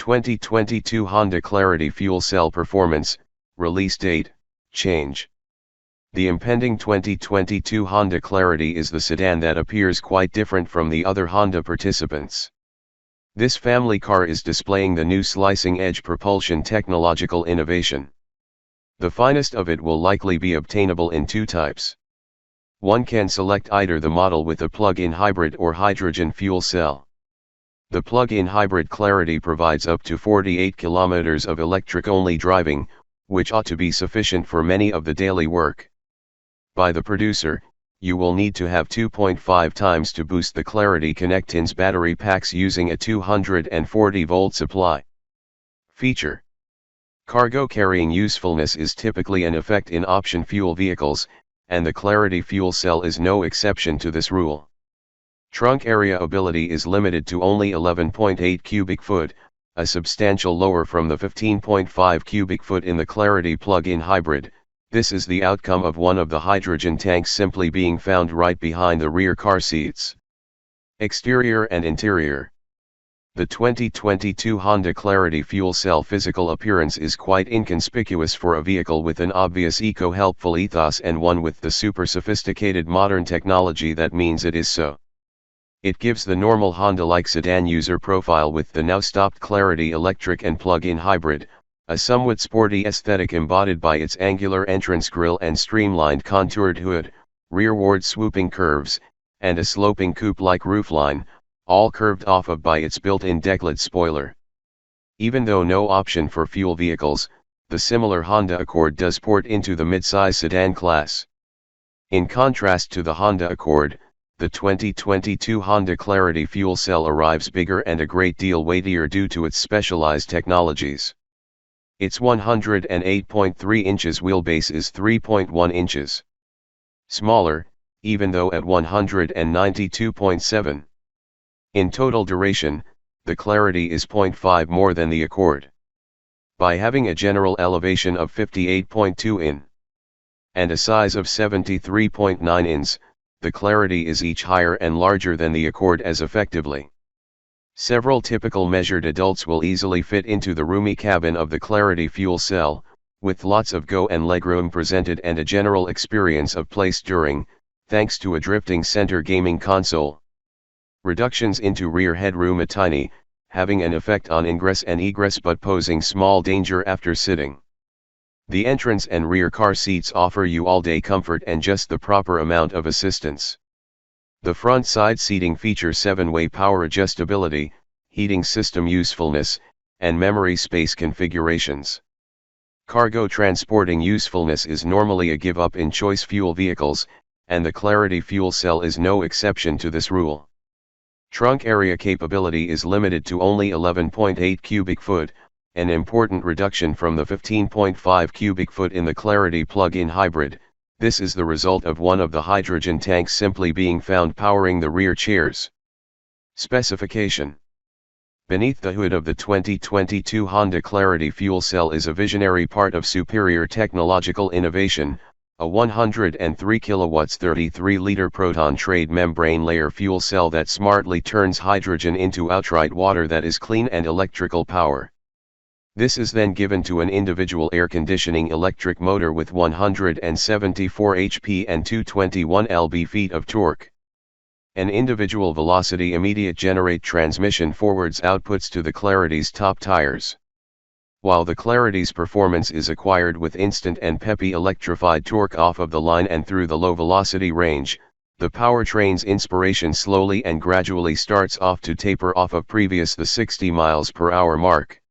2022 Honda Clarity Fuel Cell Performance, Release Date, Change. The impending 2022 Honda Clarity is the sedan that appears quite different from the other Honda participants. This family car is displaying the new slicing edge propulsion technological innovation. The finest of it will likely be obtainable in two types. One can select either the model with a plug-in hybrid or hydrogen fuel cell. The plug-in hybrid Clarity provides up to 48 kilometers of electric-only driving, which ought to be sufficient for many of the daily work. By the producer, you will need to have 2.5 times to boost the Clarity Connectins battery packs using a 240-volt supply. Feature: cargo carrying usefulness is typically an effect in option fuel vehicles, and the Clarity fuel cell is no exception to this rule. Trunk area ability is limited to only 11.8 cubic foot, a substantial lower from the 15.5 cubic foot in the Clarity plug-in hybrid. This is the outcome of one of the hydrogen tanks simply being found right behind the rear car seats. Exterior and interior. The 2022 Honda Clarity fuel cell physical appearance is quite inconspicuous for a vehicle with an obvious eco-helpful ethos and one with the super sophisticated modern technology that means it is so. It gives the normal Honda-like sedan user profile with the now stopped Clarity electric and plug-in hybrid, a somewhat sporty aesthetic embodied by its angular entrance grille and streamlined contoured hood, rearward swooping curves, and a sloping coupe-like roofline, all curved off of by its built-in decklet spoiler. Even though no option for fuel vehicles, the similar Honda Accord does port into the midsize sedan class. In contrast to the Honda Accord, the 2022 Honda Clarity fuel cell arrives bigger and a great deal weightier due to its specialized technologies. Its 108.3 inches wheelbase is 3.1 inches smaller, even though at 192.7. In total duration, the Clarity is 0.5 more than the Accord. By having a general elevation of 58.2 in and a size of 73.9 ins, the Clarity is each higher and larger than the Accord as effectively. Several typical measured adults will easily fit into the roomy cabin of the Clarity fuel cell, with lots of go and legroom presented and a general experience of place during, thanks to a drifting center gaming console. Reductions into rear headroom are tiny, having an effect on ingress and egress but posing small danger after sitting. The entrance and rear car seats offer you all-day comfort and just the proper amount of assistance. The front side seating features 7-way power adjustability, heating system usefulness, and memory space configurations. Cargo transporting usefulness is normally a give-up in choice fuel vehicles, and the Clarity fuel cell is no exception to this rule. Trunk area capability is limited to only 11.8 cubic foot, an important reduction from the 15.5 cubic foot in the Clarity plug-in hybrid. This is the result of one of the hydrogen tanks simply being found powering the rear chairs. Specification: beneath the hood of the 2022 Honda Clarity fuel cell is a visionary part of superior technological innovation, a 103 kilowatts 33-liter proton trade membrane layer fuel cell that smartly turns hydrogen into outright water that is clean and electrical power. This is then given to an individual air conditioning electric motor with 174 HP and 221 lb-ft of torque. An individual velocity immediate generate transmission forwards outputs to the Clarity's top tires. While the Clarity's performance is acquired with instant and peppy electrified torque off of the line and through the low velocity range, the powertrain's inspiration slowly and gradually starts off to taper off of previous the 60 miles per hour mark.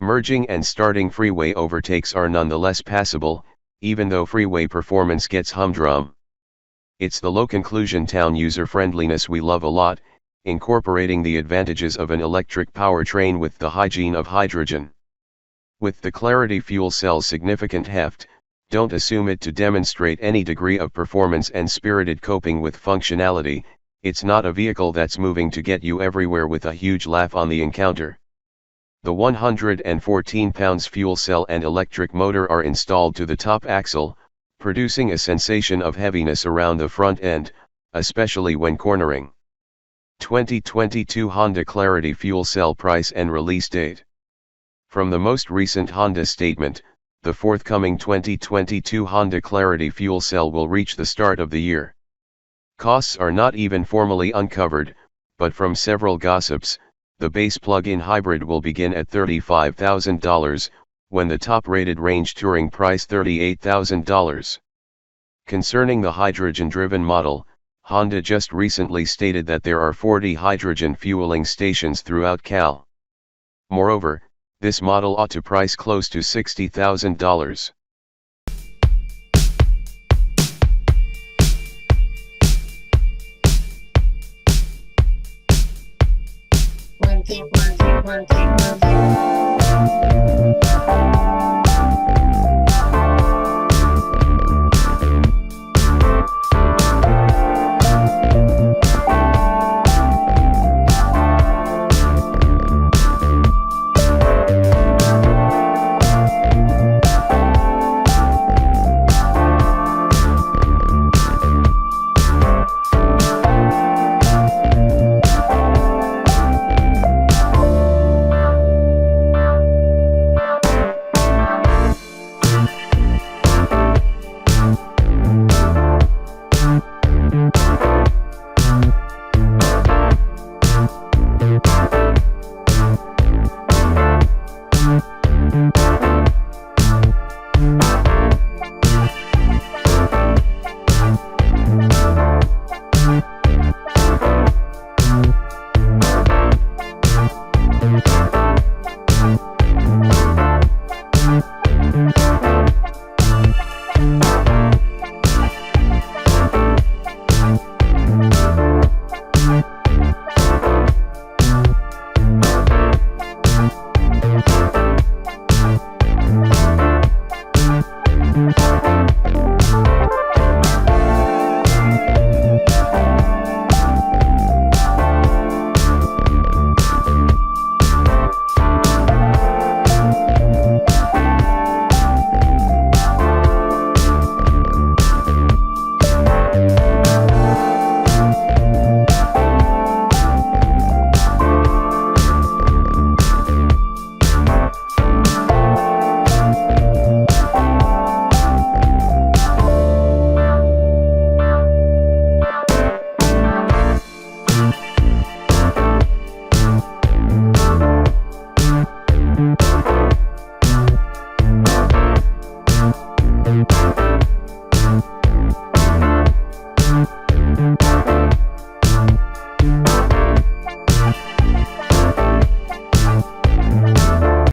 Merging and starting freeway overtakes are nonetheless passable, even though freeway performance gets humdrum. It's the low conclusion town user-friendliness we love a lot, incorporating the advantages of an electric powertrain with the hygiene of hydrogen. With the Clarity fuel cell's significant heft, don't assume it to demonstrate any degree of performance and spirited coping with functionality. It's not a vehicle that's moving to get you everywhere with a huge laugh on the encounter. The 114 pounds fuel cell and electric motor are installed to the top axle, producing a sensation of heaviness around the front end, especially when cornering. 2022 Honda Clarity fuel cell price and release date. From the most recent Honda statement, the forthcoming 2022 Honda Clarity fuel cell will reach the start of the year. Costs are not even formally uncovered, but from several gossips, the base plug-in hybrid will begin at $35,000, when the top-rated range touring price $38,000. Concerning the hydrogen-driven model, Honda just recently stated that there are 40 hydrogen fueling stations throughout Cal. Moreover, this model ought to price close to $60,000. One, two, one, two, one, two.